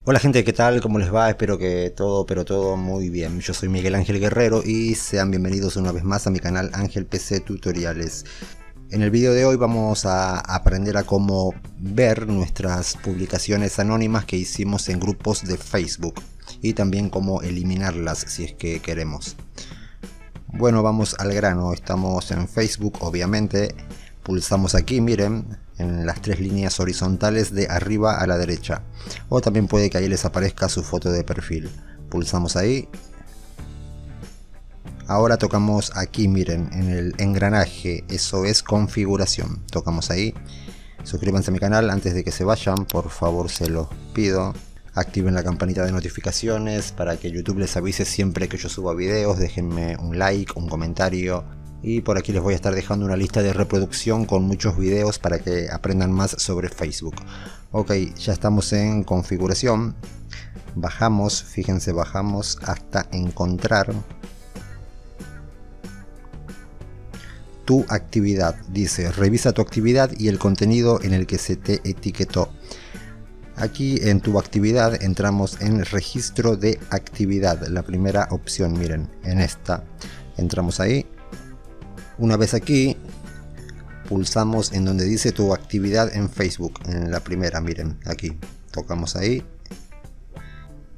Hola gente, ¿qué tal? ¿Cómo les va? Espero que todo, pero todo muy bien. Yo soy Miguel Ángel Guerrero y sean bienvenidos una vez más a mi canal Ángel PC Tutoriales. En el video de hoy vamos a aprender a cómo ver nuestras publicaciones anónimas que hicimos en grupos de Facebook y también cómo eliminarlas si es que queremos. Bueno, vamos al grano. Estamos en Facebook, obviamente. Pulsamos aquí, miren, en las tres líneas horizontales de arriba a la derecha. O también puede que ahí les aparezca su foto de perfil. Pulsamos ahí. Ahora tocamos aquí, miren, en el engranaje. Eso es configuración. Tocamos ahí. Suscríbanse a mi canal antes de que se vayan. Por favor, se los pido. Activen la campanita de notificaciones para que YouTube les avise siempre que yo suba videos. Déjenme un like, un comentario. Y por aquí les voy a estar dejando una lista de reproducción con muchos videos para que aprendan más sobre Facebook. Ok, ya estamos en configuración. Bajamos, fíjense, bajamos hasta encontrar tu actividad. Dice, revisa tu actividad y el contenido en el que se te etiquetó. Aquí en tu actividad entramos en registro de actividad. La primera opción, miren, en esta. Entramos ahí. Una vez aquí, pulsamos en donde dice tu actividad en Facebook, en la primera, miren, aquí, tocamos ahí,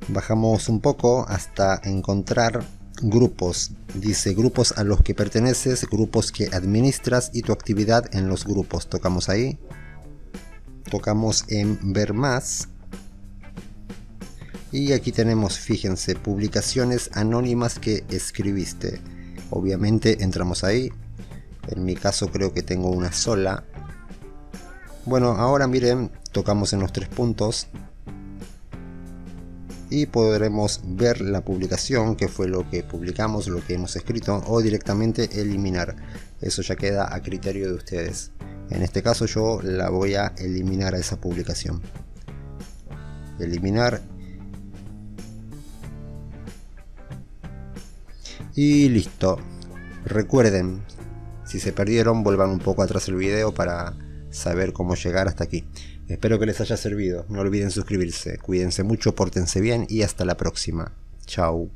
bajamos un poco hasta encontrar grupos, dice grupos a los que perteneces, grupos que administras y tu actividad en los grupos, tocamos ahí, tocamos en ver más, y aquí tenemos, fíjense, publicaciones anónimas que escribiste, obviamente entramos ahí. En mi caso creo que tengo una sola. Bueno, ahora miren, tocamos en los tres puntos y podremos ver la publicación, que fue lo que publicamos, lo que hemos escrito, o directamente eliminar. Eso ya queda a criterio de ustedes. En este caso yo la voy a eliminar a esa publicación. Eliminar. Y listo. Recuerden, si se perdieron, vuelvan un poco atrás el video para saber cómo llegar hasta aquí. Espero que les haya servido. No olviden suscribirse. Cuídense mucho, pórtense bien y hasta la próxima. Chao.